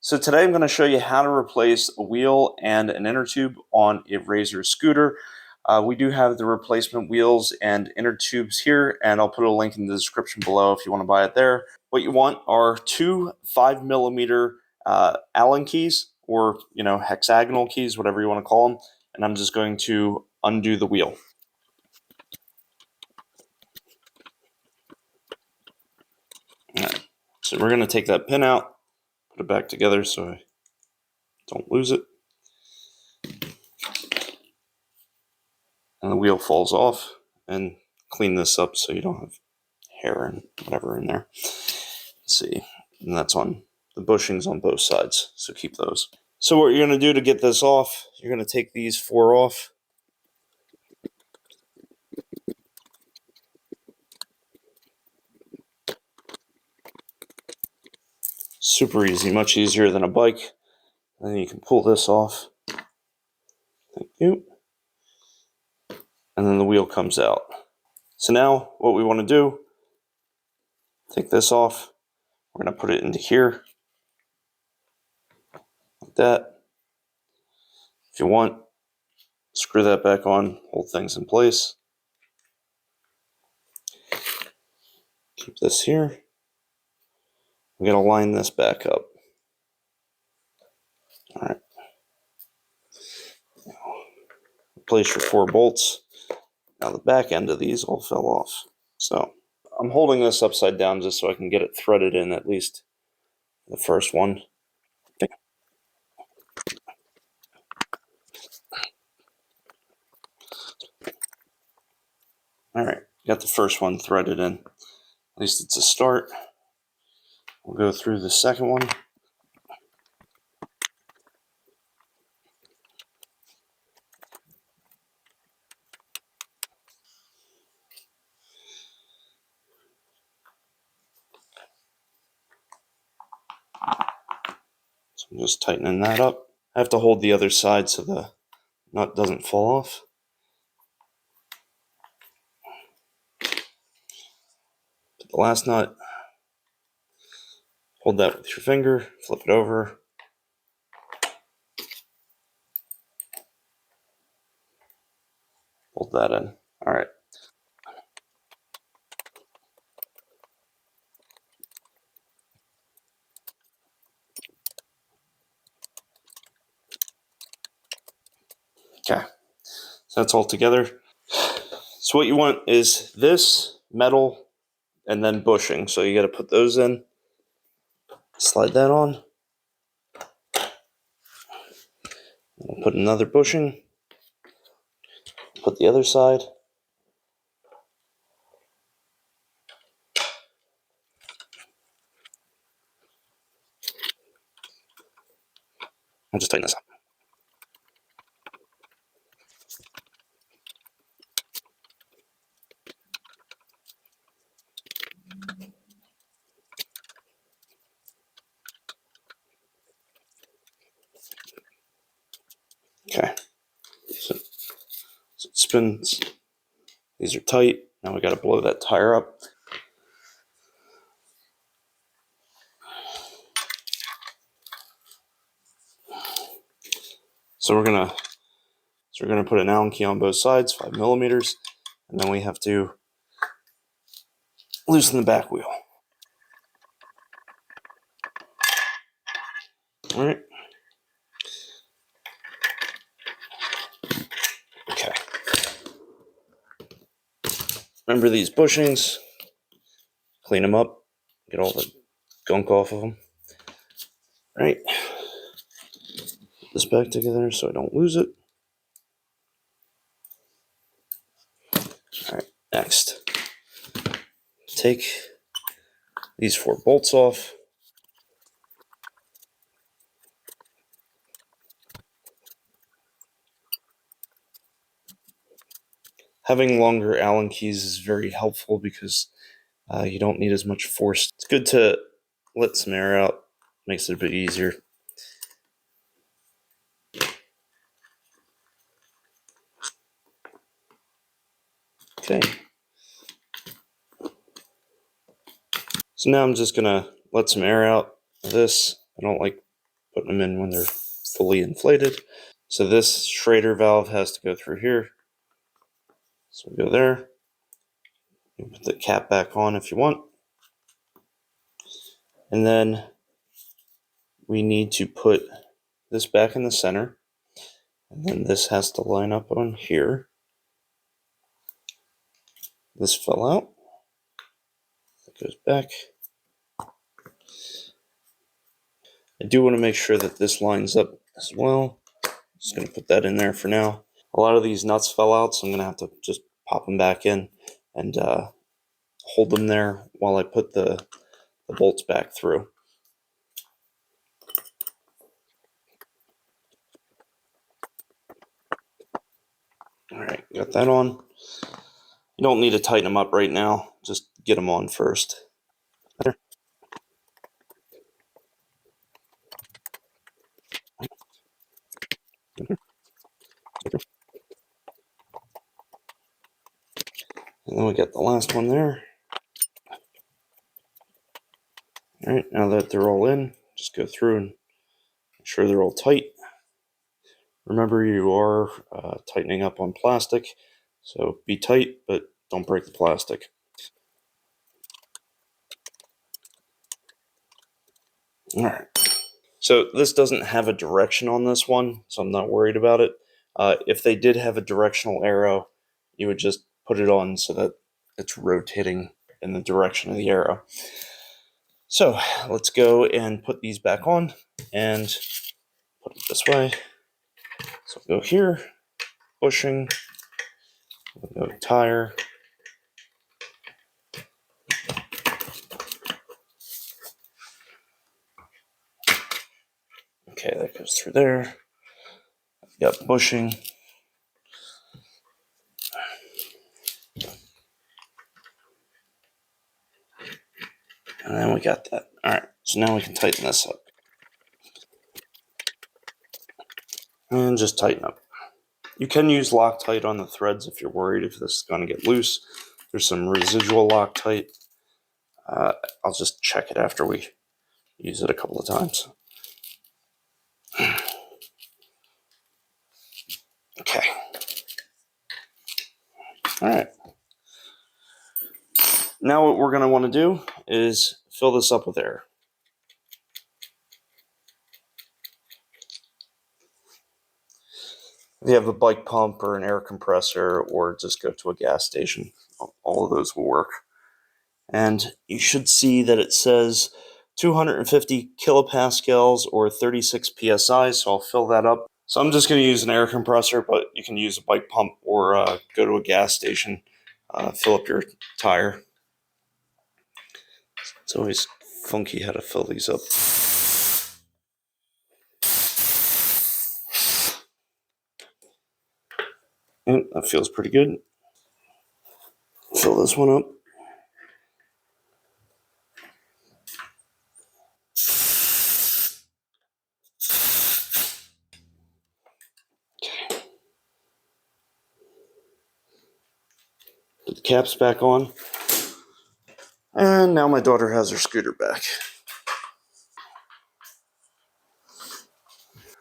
So today I'm going to show you how to replace a wheel and an inner tube on a RZR scooter. We do have the replacement wheels and inner tubes here, and I'll put a link in the description below if you want to buy it there. What you want are two 5mm Allen keys, or hexagonal keys, whatever you want to call them, and I'm just going to undo the wheel. All right. So we're going to take that pin out, put it back together so I don't lose it. And the wheel falls off, and clean this up so you don't have hair and whatever in there. Let's see, and that's on the bushings on both sides, so keep those. So what you're going to do to get this off, you're going to take these four off. Super easy, much easier than a bike. And then you can pull this off. Thank you. And then the wheel comes out. So now what we want to do, take this off. We're going to put it into here, like that. If you want, screw that back on, hold things in place. Keep this here. We're going to line this back up. All right. Place your 4 bolts. Now the back end of these all fell off. So I'm holding this upside down just so I can get it threaded in, at least the first one. Okay. All right, got the first one threaded in. At least it's a start. We'll go through the second one. So I'm just tightening that up. I have to hold the other side so the nut doesn't fall off. Put the last nut. Hold that with your finger, flip it over. Hold that in. All right. Okay, so that's all together. So what you want is this metal and then bushing. So you got to put those in. Slide that on. We'll put another bushing. Put the other side. I'll just tighten this up. Okay, so it spins. These are tight. Now we got to blow that tire up. So we're gonna put an Allen key on both sides, 5mm, and then we have to loosen the back wheel. All right. Okay. Remember these bushings. Clean them up. Get all the gunk off of them. All right. Put this back together so I don't lose it. All right. Next, take these 4 bolts off. Having longer Allen keys is very helpful because you don't need as much force. It's good to let some air out. Makes it a bit easier. Okay. So now I'm just gonna let some air out of this. I don't like putting them in when they're fully inflated. So this Schrader valve has to go through here. So we go there. You put the cap back on if you want. And then we need to put this back in the center. And then this has to line up on here. This fell out. That goes back. I do want to make sure that this lines up as well. Just going to put that in there for now. A lot of these nuts fell out, so I'm going to have to just pop them back in and hold them there while I put the bolts back through. All right, got that on. You don't need to tighten them up right now. Just get them on first. There. And then we got the last one there. All right, now that they're all in, just go through and make sure they're all tight. Remember, you are tightening up on plastic, so be tight, but don't break the plastic. All right. So this doesn't have a direction on this one, so I'm not worried about it. If they did have a directional arrow, you would just put it on so that it's rotating in the direction of the arrow. So let's go and put these back on and put it this way. So we'll go here, bushing, we'll go tire. Okay, that goes through there. Got bushing. And then we got that. All right, so now we can tighten this up. And just tighten up. You can use Loctite on the threads if you're worried if this is going to get loose. There's some residual Loctite. I'll just check it after we use it a couple of times. Okay. All right. Now what we're going to want to do is fill this up with air. If you have a bike pump or an air compressor, or just go to a gas station, all of those will work. And you should see that it says 250 kilopascals or 36 psi, so I'll fill that up. So I'm just going to use an air compressor, but you can use a bike pump or go to a gas station, fill up your tire. It's always funky how to fill these up. And that feels pretty good. Fill this one up. Okay. Put the caps back on. And now my daughter has her scooter back.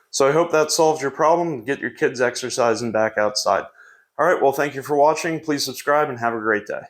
So I hope that solved your problem. Get your kids exercising back outside. All right, well, thank you for watching. Please subscribe and have a great day.